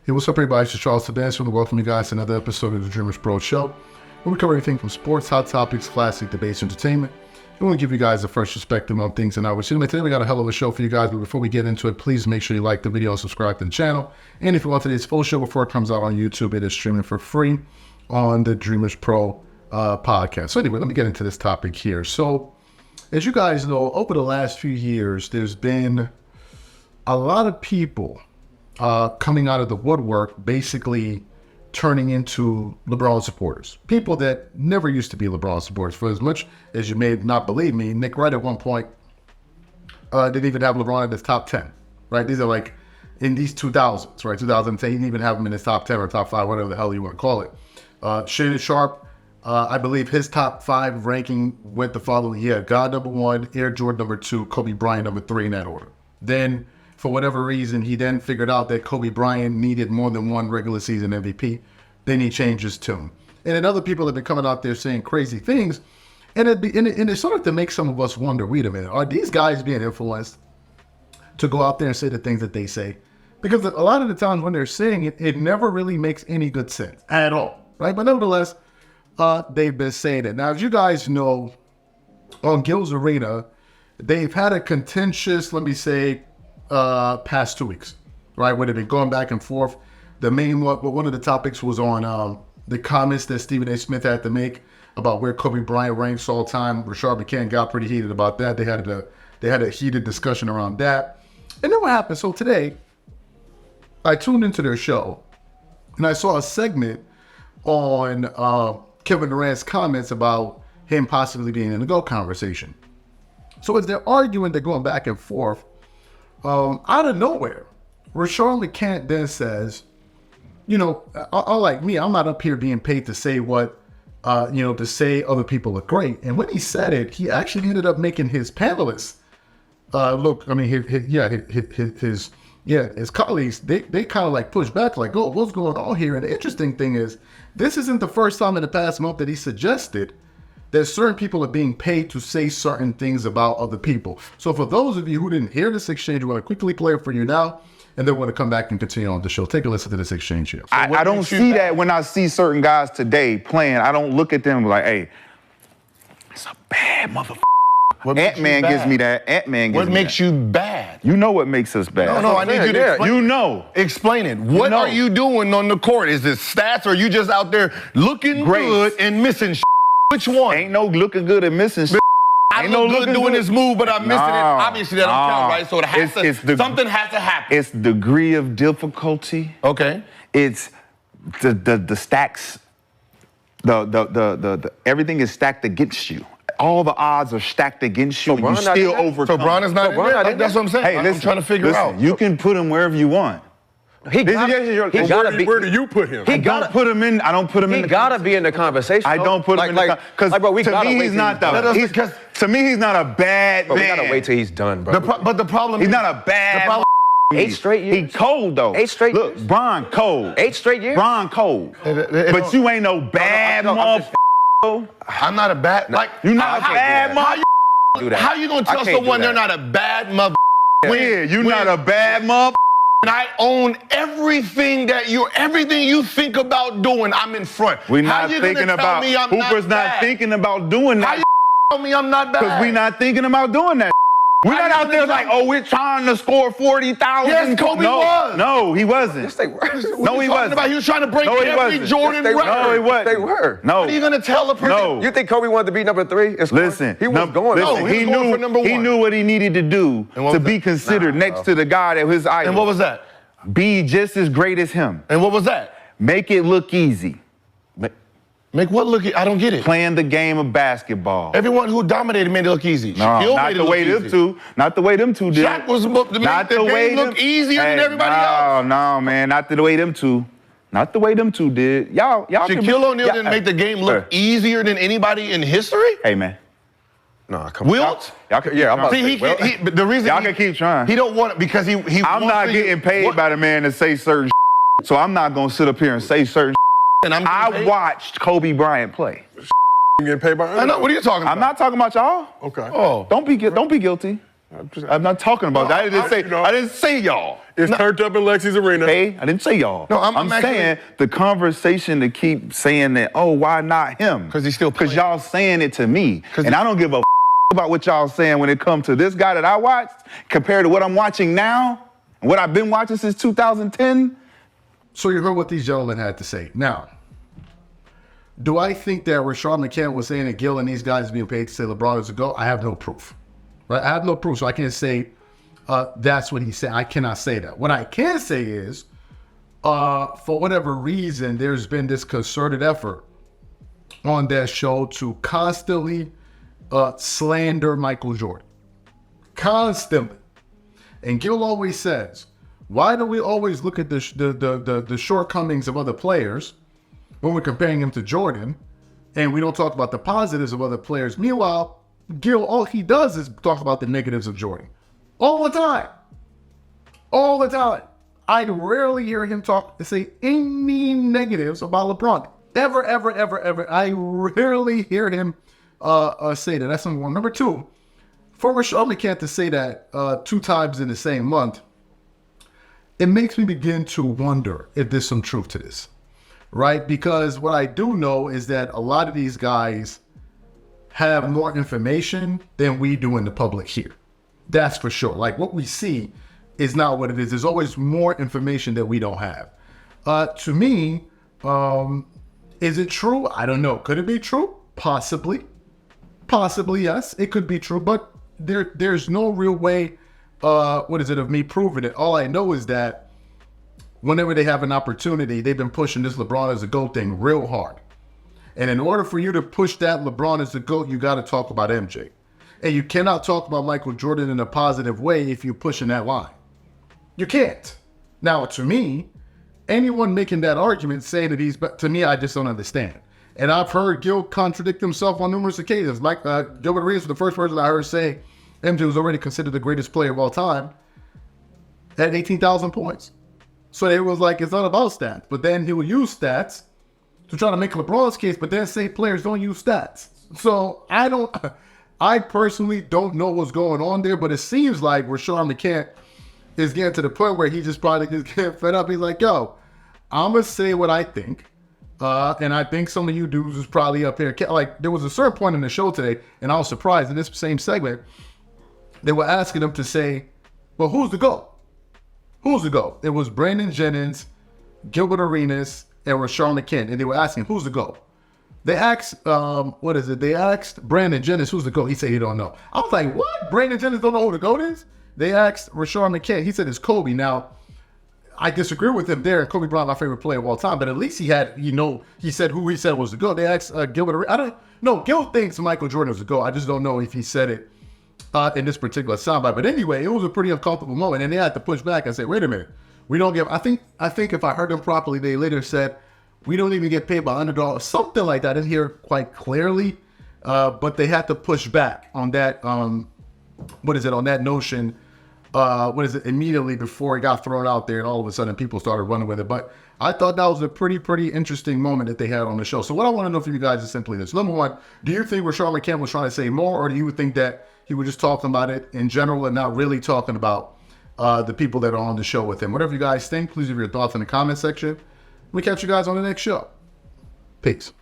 Hey, what's up, everybody? It's Charles Sebastian. I want to welcome you guys to another episode of the DREAMERSPRO show, where we cover everything from sports, hot topics, classic debates, entertainment. We want to give you guys a fresh perspective on things in our cinema. Today we got a hell of a show for you guys, but before we get into it, please make sure you like the video and subscribe to the channel. And if you want today's full show before it comes out on YouTube, it is streaming for free on the DREAMERSPRO podcast. So anyway, let me get into this topic here. So, as you guys know, over the last few years, there's been a lot of people coming out of the woodwork, basically turning into LeBron supporters. People that never used to be LeBron supporters. For as much as you may not believe me, Nick Wright at one point didn't even have LeBron in his top 10, right? These are like in these 2000s, right? 2010, he didn't even have him in his top 10 or top 5, whatever the hell you want to call it. Shannon Sharp, I believe his top 5 ranking went the following year. God #1, Air Jordan #2, Kobe Bryant #3 in that order. Then, for whatever reason, he then figured out that Kobe Bryant needed more than one regular season MVP. Then he changed his tune. And then other people have been coming out there saying crazy things. And it's sort of to make some of us wonder, wait a minute, are these guys being influenced to go out there and say the things that they say? Because a lot of the times when they're saying it, it never really makes any good sense at all, right? But nevertheless, they've been saying it. Now, as you guys know, on Gil's Arena, they've had a contentious, let me say, past 2 weeks, right? Where they've been going back and forth. The main one of the topics was on the comments that Stephen A. Smith had to make about where Kobe Bryant ranks all time. Rashad McCants got pretty heated about that. They had a heated discussion around that. And then what happened? So today, I tuned into their show and I saw a segment on Kevin Durant's comments about him possibly being in the GOAT conversation. So as they're arguing, they're going back and forth. Out of nowhere, Rashad McCants then says, you know, like me, I'm not up here being paid to say what, to say other people are great. And when he said it, he actually ended up making his panelists look, I mean, his colleagues, they kind of like push back, like, oh, what's going on here? And the interesting thing is, this isn't the first time in the past month that he suggested that certain people are being paid to say certain things about other people. So for those of you who didn't hear this exchange, we want to quickly play it for you now, and then we're going to come back and continue on the show. Take a listen to this exchange here. So I don't see that when I see certain guys today playing. I don't look at them like, hey, it's a bad motherfucker. Ant-Man gives me that. Ant-Man gives me that. What makes you bad? You know what makes us bad. No, I need you to explain. You know. Explain it. What are you doing on the court? Is it stats, or are you just out there looking good and missing shit? Which one? Ain't no looking good and missing shit. I look good doing this move, but I'm missing it. Obviously, that don't count, right? So something has to happen. It's degree of difficulty. Okay. It's the stacks. The everything is stacked against you. All the odds are stacked against you, and you still overcome. So Bron is not in there? That's what I'm saying. Hey, listen, I'm trying to figure out. You can put him wherever you want. He gotta be. Where do you put him? I don't put him in. I don't put him in. He gotta be in the conversation. I don't put him in the because to me he's not the. To me he's not a bad man. We gotta wait till he's done, bro. But the problem he's is, not a bad. 8 straight years. He cold though. 8 straight years. Look, Bron cold. 8 straight years. Bron cold. But you ain't no bad motherfucker. I'm not a bad. Like you're not a bad motherfucker. How you gonna tell someone they're not a bad motherfucker? Yeah, you're not a bad motherfucker. And I own everything you think about doing. I'm in front. We're not thinking about. Hooper's not thinking about doing that. How you tell me I'm not bad? Because we're not thinking about doing that. We're not out there like, oh, we're trying to score 40,000. Yes, Kobe was. No, he wasn't. Yes, they were. No, he wasn't. He was trying to break every Jordan record. No, he wasn't. They were. No. What are you going to tell a person? No. You think Kobe wanted to be number 3? Listen. He was going. Listen, he was going for number 1. He knew what he needed to do to be considered next to the guy that was his idol. And what was that? Be just as great as him. And what was that? Make it look easy. Make what look easy? I don't get it. Playing the game of basketball. Everyone who dominated made it look easy. No, not the way them two. Not the way them two did. Shaq was to make the game look easier than everybody else. No, man, not the way them two. Not the way them two did. Y'all. Shaquille O'Neal didn't make the game look easier than anybody in history? Hey, man. No, come on. Wilt? I'm about to say, the reason y'all can keep trying. He don't want it because he I'm not getting paid by the man to say certain so I'm not going to sit up here and say certain and I watched Kobe Bryant play. You getting paid by? I know. What are you talking about? I'm not talking about y'all. Okay. Oh. Don't be guilty. I'm not talking about that. I didn't say y'all. It's turned up in Lexi's arena. Hey, I didn't say y'all. No, I'm saying actually, the conversation to keep saying that, oh, why not him? Because he's still playing. Because y'all saying it to me. And I don't give a about what y'all saying when it comes to this guy that I watched compared to what I'm watching now and what I've been watching since 2010. So you heard what these gentlemen had to say. Now, do I think that Rashad McCants was saying that Gil and these guys are being paid to say LeBron is a GOAT? I have no proof. Right? I have no proof, so I can't say that's what he said. I cannot say that. What I can say is, for whatever reason, there's been this concerted effort on that show to constantly slander Michael Jordan. Constantly. And Gil always says, why do we always look at the shortcomings of other players when we're comparing him to Jordan, and we don't talk about the positives of other players? Meanwhile, Gil, all he does is talk about the negatives of Jordan. All the time. All the time. I rarely hear him say any negatives about LeBron. Ever, ever, ever, ever. I rarely hear him say that. That's number one. Number two, for Rashad McCants to say that 2 times in the same month, it makes me begin to wonder if there's some truth to this, right? Because what I do know is that a lot of these guys have more information than we do in the public here. That's for sure. Like, what we see is not what it is. There's always more information that we don't have. To me, is it true? I don't know. Could it be true? Possibly. Possibly, yes. It could be true, but there's no real way, of me proving it. All I know is that whenever they have an opportunity, they've been pushing this LeBron as a GOAT thing real hard. And in order for you to push that LeBron as the GOAT, you got to talk about MJ. And you cannot talk about Michael Jordan in a positive way if you're pushing that line. You can't. Now, to me, anyone making that argument saying that to me, I just don't understand. And I've heard Gil contradict himself on numerous occasions. Like Gilbert Arenas was the first person I heard say MJ was already considered the greatest player of all time at 18,000 points. So it was like, it's not about stats. But then he would use stats to try to make LeBron's case, but then say players don't use stats. So I personally don't know what's going on there, but it seems like Rashad McCants is getting to the point where he just probably just getting fed up. He's like, yo, I'm going to say what I think. And I think some of you dudes is probably up here. Like, there was a certain point in the show today, and I was surprised in this same segment, they were asking him to say, well, who's the GOAT? Who's the GOAT? It was Brandon Jennings, Gilbert Arenas, and Rashad McCants, and they were asking, who's the GOAT? They asked, They asked Brandon Jennings, who's the GOAT? He said he don't know. I was like, what? Brandon Jennings don't know who the GOAT is? They asked Rashad McCants. He said it's Kobe. Now, I disagree with him there. Kobe Bryant, my favorite player of all time, but at least he had, he said who he said was the GOAT. They asked Gilbert Arenas. I don't know. Gil thinks Michael Jordan was the GOAT. I just don't know if he said it in this particular soundbite. But anyway, it was a pretty uncomfortable moment, and they had to push back and say, wait a minute. We don't give, I think if I heard them properly, they later said, we don't even get paid by $100, something like that. I didn't hear quite clearly, but they had to push back on that, on that notion, immediately before it got thrown out there, and all of a sudden people started running with it. But I thought that was a pretty interesting moment that they had on the show. So what I want to know from you guys is simply this. Number one, do you think Rashad McCants was trying to say more, or do you think that he was just talking about it in general and not really talking about the people that are on the show with him? Whatever you guys think, please leave your thoughts in the comment section. We catch you guys on the next show. Peace.